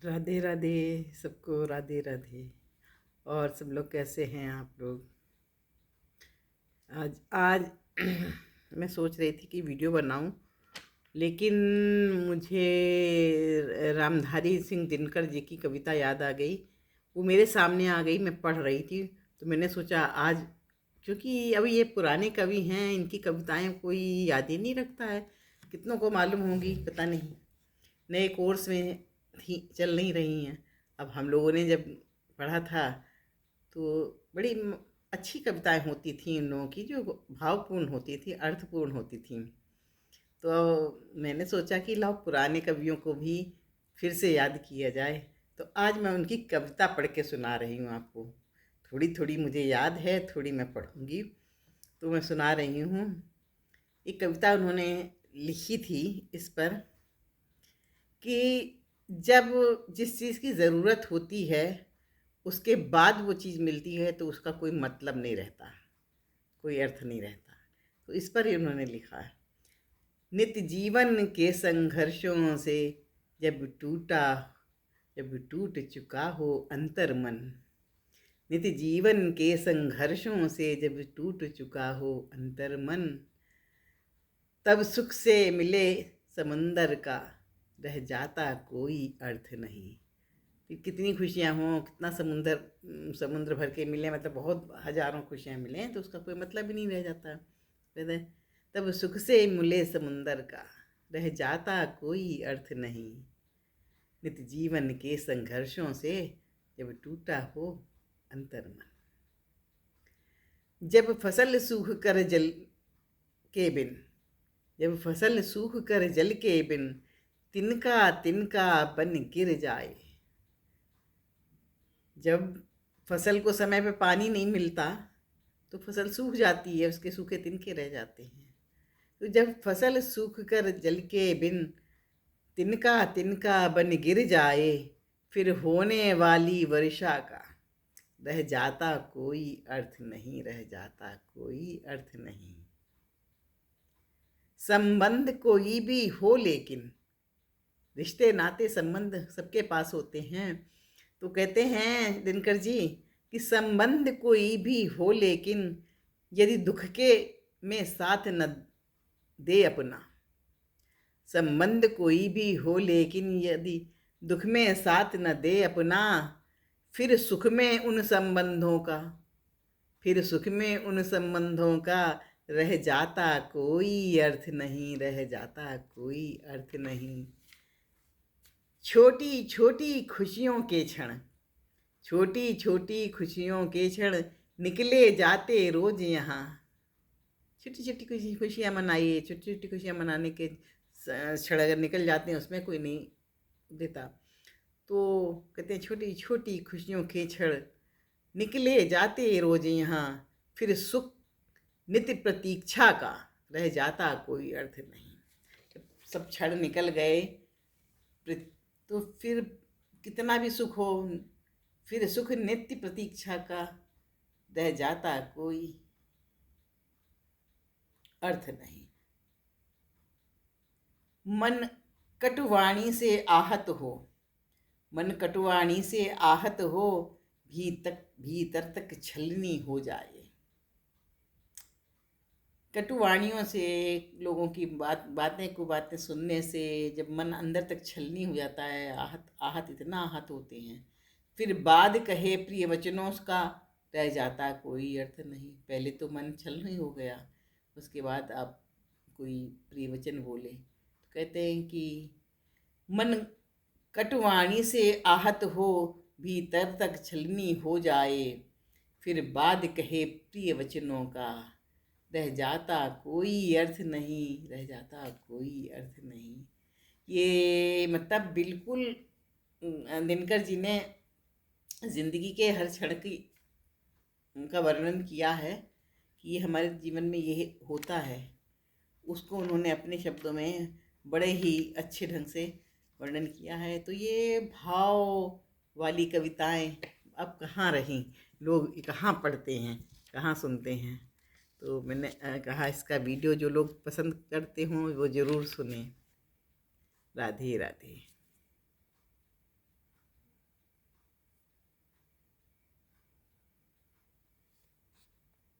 राधे राधे। सबको राधे राधे। और सब लोग कैसे हैं आप लोग? आज आज मैं सोच रही थी कि वीडियो बनाऊं, लेकिन मुझे रामधारी सिंह दिनकर जी की कविता याद आ गई। वो मेरे सामने आ गई, मैं पढ़ रही थी, तो मैंने सोचा आज, क्योंकि अभी ये पुराने कवि हैं, इनकी कविताएं कोई याद ही नहीं रखता है। कितनों को मालूम होंगी पता नहीं, नए कोर्स में थी, चल नहीं रही हैं। अब हम लोगों ने जब पढ़ा था तो बड़ी अच्छी कविताएं होती थी इन लोगों की, जो भावपूर्ण होती थी, अर्थपूर्ण होती थी। तो मैंने सोचा कि लाओ पुराने कवियों को भी फिर से याद किया जाए। तो आज मैं उनकी कविता पढ़ के सुना रही हूँ आपको। थोड़ी थोड़ी मुझे याद है, थोड़ी मैं पढ़ूंगी, तो मैं सुना रही हूँ। एक कविता उन्होंने लिखी थी इस पर कि जब जिस चीज़ की ज़रूरत होती है उसके बाद वो चीज़ मिलती है तो उसका कोई मतलब नहीं रहता, कोई अर्थ नहीं रहता। तो इस पर ही उन्होंने लिखा है, नित्य जीवन के संघर्षों से जब टूटा जब टूट चुका हो अंतर मन, नित्य जीवन के संघर्षों से जब टूट चुका हो अंतर मन, तब सुख से मिले समंदर का रह जाता कोई अर्थ नहीं। कि कितनी खुशियाँ हों, कितना समुद्र भर के मिले, मतलब बहुत हजारों खुशियाँ मिलें, तो उसका कोई मतलब ही नहीं रह जाता। कहते हैं, तब सुख से मिले समुंदर का रह जाता कोई अर्थ नहीं, नित्य जीवन के संघर्षों से जब टूटा हो अंतर मन। जब फसल सूख कर जल के बिन जब फसल सूख कर जल के बिन तिनका तिनका बन गिर जाए। जब फसल को समय पे पानी नहीं मिलता तो फसल सूख जाती है, उसके सूखे तिनके रह जाते हैं। तो जब फसल सूख कर जल के बिन तिनका तिनका बन गिर जाए, फिर होने वाली वर्षा का रह जाता कोई अर्थ नहीं, रह जाता कोई अर्थ नहीं। संबंध कोई भी हो, लेकिन रिश्ते नाते संबंध सबके पास होते हैं। तो कहते हैं दिनकर जी कि संबंध कोई भी हो, लेकिन यदि दुख के में साथ न दे अपना, संबंध कोई भी हो लेकिन यदि दुख में साथ न दे अपना, फिर सुख में उन संबंधों का फिर सुख में उन संबंधों का रह जाता कोई अर्थ नहीं, रह जाता कोई अर्थ नहीं। छोटी छोटी खुशियों के क्षण छोटी छोटी खुशियों के क्षण निकले जाते रोज यहाँ, छोटी छोटी खुशियाँ मनाइए। छोटी छोटी खुशियाँ मनाने के क्षण अगर निकल जाते हैं, उसमें कोई नहीं देता। तो कहते हैं छोटी छोटी खुशियों के क्षण निकले जाते रोज यहाँ, फिर सुख नित्य प्रतीक्षा का रह जाता कोई अर्थ नहीं। जब सब क्षण निकल गए तो फिर कितना भी सुख हो, फिर सुख नित्य प्रतीक्षा का रह जाता कोई अर्थ नहीं। मन कटुवाणी से आहत हो मन कटुवाणी से आहत हो, भीतर तक छलनी हो जाए। कटुवाणियों से, लोगों की बातें सुनने से जब मन अंदर तक छलनी हो जाता है, आहत इतना आहत होते हैं, फिर बाद कहे प्रिय वचनों का रह जाता कोई अर्थ नहीं। पहले तो मन छलनी हो गया, उसके बाद आप कोई प्रिय वचन बोले। तो कहते हैं कि मन कटुवाणी से आहत हो, भीतर तक छलनी हो जाए, फिर बाद कहे प्रिय वचनों का रह जाता कोई अर्थ नहीं, रह जाता कोई अर्थ नहीं। ये मतलब बिल्कुल दिनकर जी ने जिंदगी के हर क्षण की उनका वर्णन किया है कि ये हमारे जीवन में ये होता है। उसको उन्होंने अपने शब्दों में बड़े ही अच्छे ढंग से वर्णन किया है। तो ये भाव वाली कविताएं अब कहाँ रहीं, लोग कहाँ पढ़ते हैं, कहाँ सुनते हैं। तो मैंने कहा इसका वीडियो जो लोग पसंद करते हों वो ज़रूर सुनें। राधे राधे।